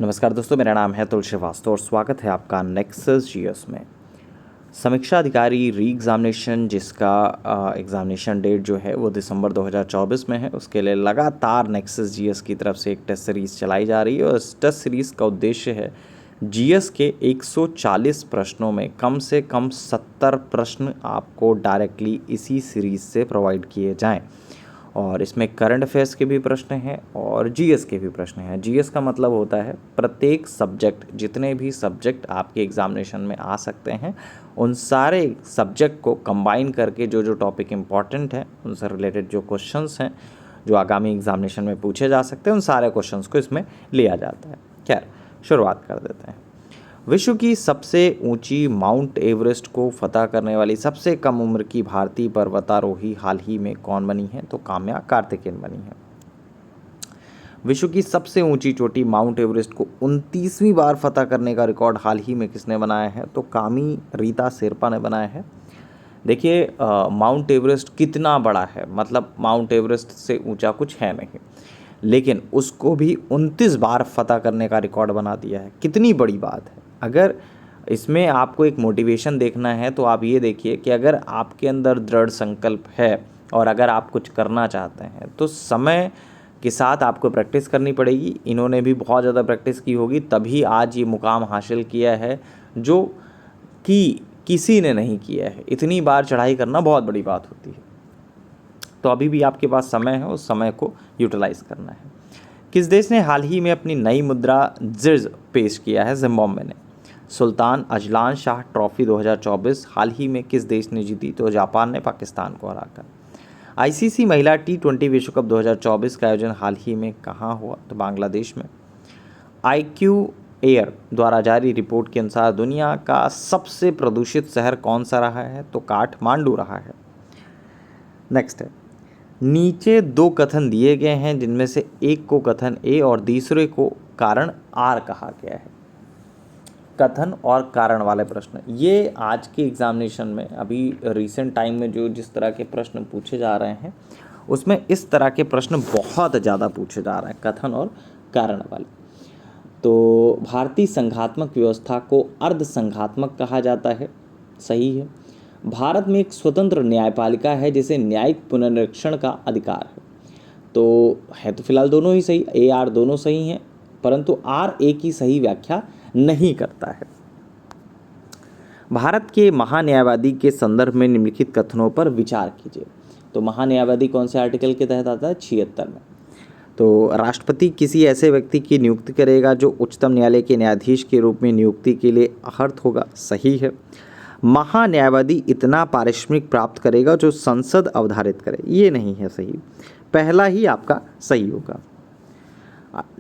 नमस्कार दोस्तों, मेरा नाम है तुल श्रीवास्तव और स्वागत है आपका नेक्सस जीएस में। समीक्षा अधिकारी री एग्ज़ामिनेशन जिसका एग्ज़ामिनेशन डेट जो है वो दिसंबर 2024 में है, उसके लिए लगातार नेक्सस जीएस की तरफ से एक टेस्ट सीरीज़ चलाई जा रही है और इस टेस्ट सीरीज़ का उद्देश्य है जीएस के 140 प्रश्नों में कम से कम 70 प्रश्न आपको डायरेक्टली इसी सीरीज़ से प्रोवाइड किए जाएं। और इसमें करंट अफेयर्स के भी प्रश्न हैं और जीएस के भी प्रश्न हैं। जीएस का मतलब होता है प्रत्येक सब्जेक्ट, जितने भी सब्जेक्ट आपके एग्जामिनेशन में आ सकते हैं उन सारे सब्जेक्ट को कंबाइन करके जो जो टॉपिक इम्पॉर्टेंट है उनसे रिलेटेड जो क्वेश्चंस हैं जो आगामी एग्जामिनेशन में पूछे जा सकते हैं उन सारे क्वेश्चंस को इसमें लिया जाता है। खैर, शुरुआत कर देते हैं। विश्व की सबसे ऊंची माउंट एवरेस्ट को फतह करने वाली सबसे कम उम्र की भारतीय पर्वतारोही हाल ही में कौन बनी है? तो काम्या कार्तिकेयन बनी है। विश्व की सबसे ऊंची चोटी माउंट एवरेस्ट को 29वीं बार फतह करने का रिकॉर्ड हाल ही में किसने बनाया है? तो कामी रीता शेरपा ने बनाया है। देखिए, माउंट एवरेस्ट कितना बड़ा है, मतलब माउंट एवरेस्ट से ऊंचा कुछ है नहीं, लेकिन उसको भी 29 बार फतह करने का रिकॉर्ड बना दिया है। कितनी बड़ी बात है। अगर इसमें आपको एक मोटिवेशन देखना है तो आप ये देखिए कि अगर आपके अंदर दृढ़ संकल्प है और अगर आप कुछ करना चाहते हैं तो समय के साथ आपको प्रैक्टिस करनी पड़ेगी। इन्होंने भी बहुत ज़्यादा प्रैक्टिस की होगी तभी आज ये मुकाम हासिल किया है जो कि किसी ने नहीं किया है। इतनी बार चढ़ाई करना बहुत बड़ी बात होती है। तो अभी भी आपके पास समय है, उस समय को यूटिलाइज करना है। किस देश ने हाल ही में अपनी नई मुद्रा जिर्ज पेश किया है? जिम्बाब्वे ने। सुल्तान अजलान शाह ट्रॉफी 2024 हाल ही में किस देश ने जीती? तो जापान ने पाकिस्तान को हराकर। आईसीसी महिला T20 विश्व कप 2024 का आयोजन हाल ही में कहाँ हुआ? तो बांग्लादेश में। IQ एयर द्वारा जारी रिपोर्ट के अनुसार दुनिया का सबसे प्रदूषित शहर कौन सा रहा है? तो काठमांडू रहा है। नेक्स्ट है, नीचे दो कथन दिए गए हैं जिनमें से एक को कथन ए और दूसरे को कारण आर कहा गया है। कथन और कारण वाले प्रश्न ये आज के एग्जामिनेशन में अभी रिसेंट टाइम में जो जिस तरह के प्रश्न पूछे जा रहे हैं उसमें इस तरह के प्रश्न बहुत ज़्यादा पूछे जा रहे हैं, कथन और कारण वाले। तो भारतीय संघात्मक व्यवस्था को अर्ध संघात्मक कहा जाता है, सही है। भारत में एक स्वतंत्र न्यायपालिका है जिसे न्यायिक पुनरीक्षण का अधिकार है। तो है तो फिलहाल दोनों ही सही, ए आर दोनों सही हैं, परंतु आर ए की सही व्याख्या नहीं करता है। भारत के महान्यायवादी के संदर्भ में निम्नलिखित कथनों पर विचार कीजिए। तो महान्यायवादी कौन से आर्टिकल के तहत आता है? 76 में। तो राष्ट्रपति किसी ऐसे व्यक्ति की नियुक्ति करेगा जो उच्चतम न्यायालय के न्यायाधीश के रूप में नियुक्ति के लिए अर्हता होगा, सही है। महान्यायवादी इतना पारिश्रमिक प्राप्त करेगा जो संसद अवधारित करे, ये नहीं है सही। पहला ही आपका सही होगा।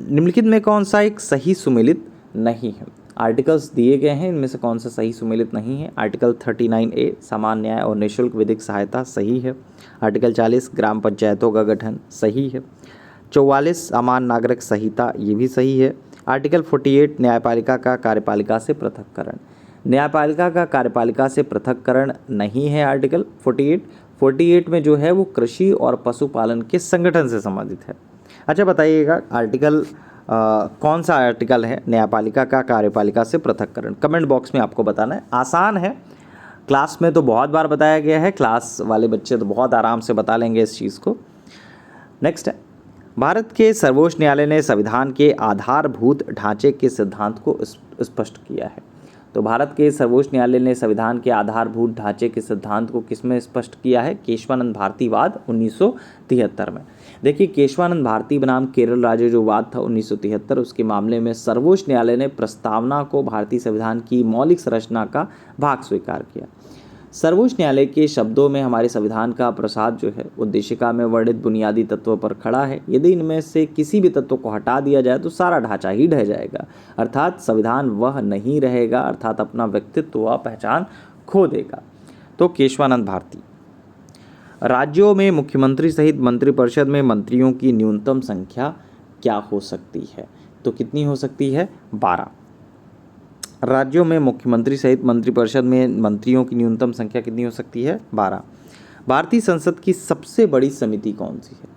निम्नलिखित में कौन सा एक सही सुमेलित नहीं है? आर्टिकल्स दिए गए हैं, इनमें से कौन सा सही सुमेलित नहीं है? आर्टिकल 39A समान न्याय और निःशुल्क विधिक सहायता, सही है। आर्टिकल 40 ग्राम पंचायतों का गठन, सही है। 44 समान नागरिक संहिता, ये भी सही है। आर्टिकल 48 न्यायपालिका का कार्यपालिका से पृथक्करण, न्यायपालिका का कार्यपालिका से पृथक्करण नहीं है। आर्टिकल 48 में जो है वो कृषि और पशुपालन के संगठन से संबंधित है। अच्छा बताइएगा, आर्टिकल कौन सा आर्टिकल है न्यायपालिका का कार्यपालिका से पृथक्करण? कमेंट बॉक्स में आपको बताना है। आसान है, क्लास में तो बहुत बार बताया गया है, क्लास वाले बच्चे तो बहुत आराम से बता लेंगे इस चीज़ को। नेक्स्ट है, भारत के सर्वोच्च न्यायालय ने संविधान के आधारभूत ढांचे के सिद्धांत को स्पष्ट किया है। तो भारत के सर्वोच्च न्यायालय ने संविधान के आधारभूत ढांचे के सिद्धांत को किसमें स्पष्ट किया है? केशवानंद भारती वाद 1973 में। देखिए, केशवानंद भारती बनाम केरल राज्य जो वाद था 1973, उसके मामले में सर्वोच्च न्यायालय ने प्रस्तावना को भारतीय संविधान की मौलिक संरचना का भाग स्वीकार किया। सर्वोच्च न्यायालय के शब्दों में हमारे संविधान का प्रसाद जो है उद्देशिका में वर्णित बुनियादी तत्वों पर खड़ा है। यदि इनमें से किसी भी तत्व को हटा दिया जाए तो सारा ढांचा ही ढह जाएगा, अर्थात संविधान वह नहीं रहेगा, अर्थात अपना व्यक्तित्व व पहचान खो देगा। तो केशवानंद भारती। राज्यों में मुख्यमंत्री सहित मंत्रिपरिषद में मंत्रियों की न्यूनतम संख्या क्या हो सकती है? तो कितनी हो सकती है? 12। राज्यों में मुख्यमंत्री सहित मंत्रिपरिषद में मंत्रियों की न्यूनतम संख्या कितनी हो सकती है? 12। भारतीय संसद की सबसे बड़ी समिति कौन सी है?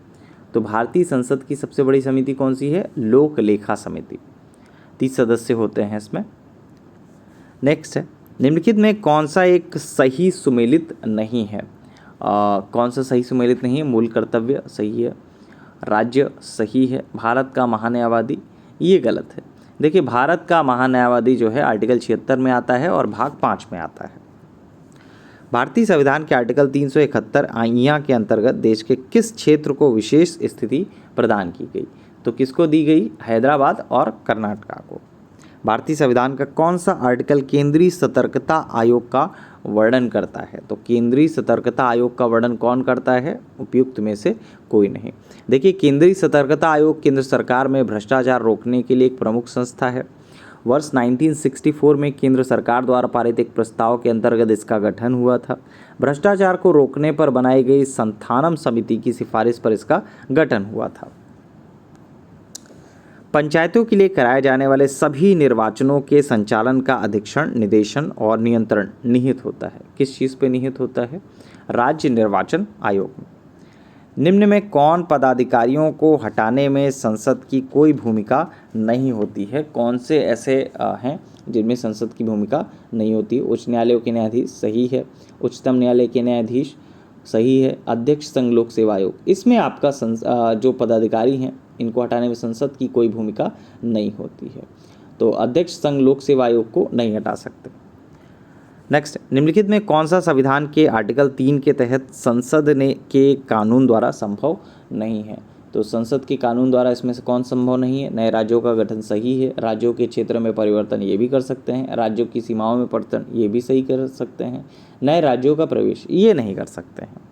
तो भारतीय संसद की सबसे बड़ी समिति कौन सी है? लोक लेखा समिति। 30 सदस्य होते हैं इसमें। नेक्स्ट है, निम्नलिखित में कौन सा एक सही सुमेलित नहीं है? कौन सा सही सुमेलित नहीं है? मूल कर्तव्य सही है, राज्य सही है, भारत का महान्यायवादी ये गलत है। देखिए, भारत का महान्यायवादी जो है आर्टिकल 76 में आता है और भाग 5 में आता है। भारतीय संविधान के आर्टिकल 371 आइया के अंतर्गत देश के किस क्षेत्र को विशेष स्थिति प्रदान की गई? तो किसको दी गई? हैदराबाद और कर्नाटका को। भारतीय संविधान का कौन सा आर्टिकल केंद्रीय सतर्कता आयोग का वर्णन करता है? तो केंद्रीय सतर्कता आयोग का वर्णन कौन करता है? उपयुक्त में से कोई नहीं। देखिए, केंद्रीय सतर्कता आयोग केंद्र सरकार में भ्रष्टाचार रोकने के लिए एक प्रमुख संस्था है। वर्ष 1964 में केंद्र सरकार द्वारा पारित एक प्रस्ताव के अंतर्गत इसका गठन हुआ था। भ्रष्टाचार को रोकने पर बनाई गई संथानम समिति की सिफारिश पर इसका गठन हुआ था। पंचायतों के लिए कराए जाने वाले सभी निर्वाचनों के संचालन का अधीक्षण, निदेशन और नियंत्रण निहित होता है। किस चीज़ पे निहित होता है? राज्य निर्वाचन आयोग में। निम्न में कौन पदाधिकारियों को हटाने में संसद की कोई भूमिका नहीं होती है? कौन से ऐसे हैं जिनमें संसद की भूमिका नहीं होती? उच्च न्यायालयों के न्यायाधीश सही है, उच्चतम न्यायालय के न्यायाधीश सही है, अध्यक्ष संघ लोक सेवा आयोग, इसमें आपका जो पदाधिकारी हैं इनको हटाने में संसद की कोई भूमिका नहीं होती है, तो अध्यक्ष संघ लोक सेवा आयोग को नहीं हटा सकते। नेक्स्ट, निम्नलिखित में कौन सा संविधान के आर्टिकल 3 के तहत संसद ने के कानून द्वारा संभव नहीं है? तो संसद के कानून द्वारा इसमें से कौन संभव नहीं है? नए राज्यों का गठन सही है, राज्यों के क्षेत्र में परिवर्तन ये भी कर सकते हैं, राज्यों की सीमाओं में परिवर्तन ये भी सही कर सकते हैं, नए राज्यों का प्रवेश ये नहीं कर सकते हैं।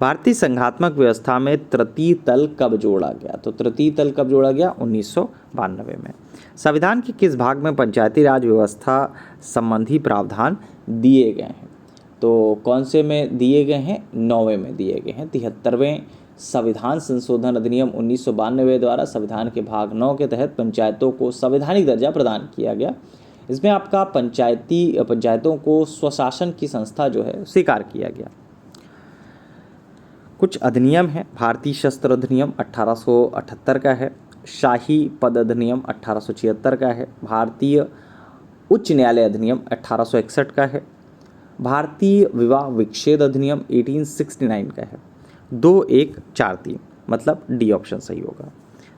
भारतीय संघात्मक व्यवस्था में तृतीय तल कब जोड़ा गया? तो तृतीय तल कब जोड़ा गया? 1992 में। संविधान के किस भाग में पंचायती राज व्यवस्था संबंधी प्रावधान दिए गए हैं? तो कौन से में दिए गए हैं? 9वें में दिए गए हैं। 73वें संविधान संशोधन अधिनियम 1992 द्वारा संविधान के भाग 9 के तहत पंचायतों को संवैधानिक दर्जा प्रदान किया गया। इसमें आपका पंचायतों को स्वशासन की संस्था जो है स्वीकार किया गया। कुछ अधिनियम है, भारतीय शस्त्र अधिनियम 1878 का है, शाही पद अधिनियम 1876 का है, भारतीय उच्च न्यायालय अधिनियम 1861 का है, भारतीय विवाह विच्छेद अधिनियम 1869 का है। 2143 मतलब डी ऑप्शन सही होगा।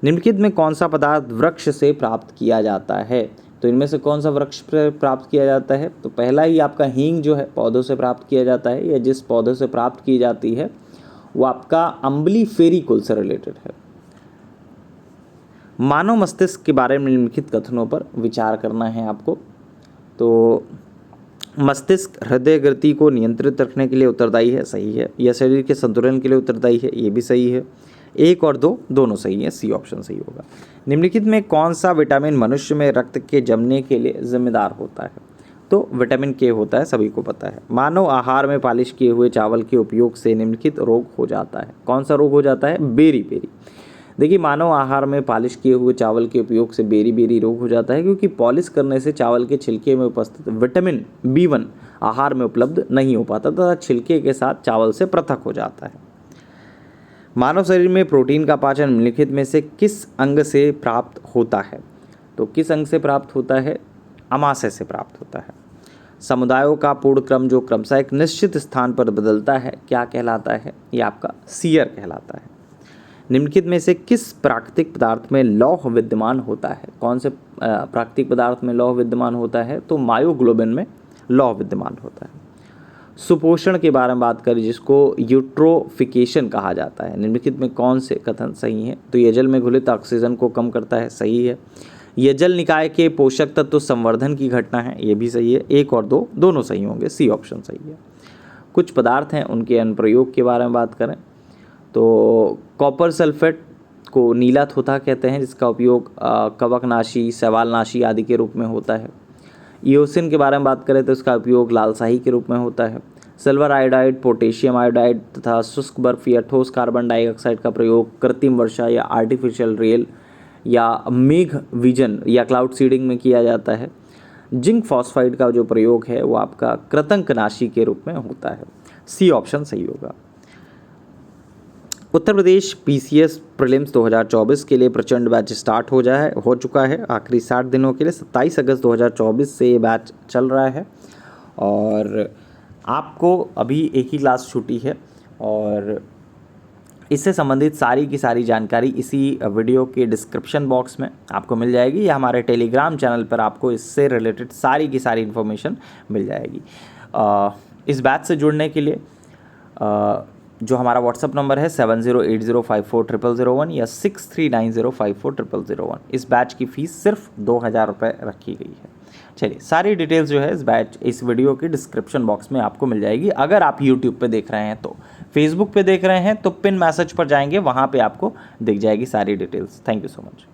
निम्नलिखित में कौन सा पदार्थ वृक्ष से प्राप्त किया जाता है? तो इनमें से कौन सा वृक्ष से प्राप्त किया जाता है? तो पहला ही आपका हींग जो है पौधों से प्राप्त किया जाता है, या जिस पौधे से प्राप्त की जाती है वो आपका अम्बली फेरी कुल से रिलेटेड है। मानव मस्तिष्क के बारे में निम्नलिखित कथनों पर विचार करना है आपको। तो मस्तिष्क हृदय गति को नियंत्रित रखने के लिए उत्तरदायी है, सही है। यह शरीर के संतुलन के लिए उत्तरदायी है, ये भी सही है। 1 और 2 दोनों सही है, सी ऑप्शन सही होगा। निम्नलिखित में कौन सा विटामिन मनुष्य में रक्त के जमने के लिए जिम्मेदार होता है? तो विटामिन के होता है, सभी को पता है। मानव आहार में पालिश किए हुए चावल के उपयोग से निम्नलिखित रोग हो जाता है। कौन सा रोग हो जाता है? बेरी। देखिए, मानव आहार में पालिश किए हुए चावल के उपयोग से बेरी रोग हो जाता है, क्योंकि पॉलिश करने से चावल के छिलके में उपस्थित विटामिन B1 आहार में उपलब्ध नहीं हो पाता तथा छिलके के साथ चावल से पृथक हो जाता है। मानव शरीर में प्रोटीन का पाचन निम्नलिखित में से किस अंग से प्राप्त होता है? तो किस अंग से प्राप्त होता है? अमाशय से प्राप्त होता है। समुदायों का पूर्ण क्रम जो क्रमशः एक निश्चित स्थान पर बदलता है क्या कहलाता है? ये आपका सीयर कहलाता है। निम्नलिखित में से किस प्राकृतिक पदार्थ में लौह विद्यमान होता है? कौन से प्राकृतिक पदार्थ में लौह विद्यमान होता है? तो मायोग्लोबिन में लौह विद्यमान होता है। सुपोषण के बारे में बात करें, जिसको यूट्रोफिकेशन कहा जाता है, निम्नलिखित में कौन से कथन सही हैं? तो ये जल में घुलित ऑक्सीजन को कम करता है, सही है। यह जल निकाय के पोषक तत्व संवर्धन की घटना है, ये भी सही है। 1 और 2 दोनों सही होंगे, सी ऑप्शन सही है। कुछ पदार्थ हैं, उनके अनुप्रयोग के बारे में बात करें तो कॉपर सल्फेट को नीला थोथा कहते हैं, जिसका उपयोग कवकनाशी, शैवालनाशी आदि के रूप में होता है। ईओसिन के बारे में बात करें तो इसका उपयोग लाल स्याही के रूप में होता है। सिल्वर आयोडाइड, पोटेशियम आयोडाइड तथा शुष्क बर्फ या ठोस कार्बन डाइऑक्साइड का प्रयोग कृत्रिम वर्षा या आर्टिफिशियल रेल या मेघ विजन या क्लाउड सीडिंग में किया जाता है। जिंक फॉस्फाइड का जो प्रयोग है वो आपका कृंतकनाशी के रूप में होता है, सी ऑप्शन सही होगा। उत्तर प्रदेश पीसीएस प्रीलिम्स 2024 के लिए प्रचंड बैच स्टार्ट हो चुका है आखिरी 60 दिनों के लिए। 27 अगस्त 2024 से ये बैच चल रहा है और आपको अभी एक ही क्लास छूटी है और इससे संबंधित सारी की सारी जानकारी इसी वीडियो के डिस्क्रिप्शन बॉक्स में आपको मिल जाएगी या हमारे टेलीग्राम चैनल पर आपको इससे रिलेटेड सारी की सारी इन्फॉर्मेशन मिल जाएगी। इस बैच से जुड़ने के लिए जो हमारा व्हाट्सअप नंबर है 7080540001 या 6390540001। इस बैच की फ़ीस सिर्फ 2000 रुपये रखी गई है। चलिए सारी डिटेल्स जो है इस वीडियो के डिस्क्रिप्शन बॉक्स में आपको मिल जाएगी। अगर आप यूट्यूब पे देख रहे हैं तो, फेसबुक पे देख रहे हैं तो पिन मैसेज पर जाएंगे, वहाँ पे आपको दिख जाएगी सारी details. Thank you so much.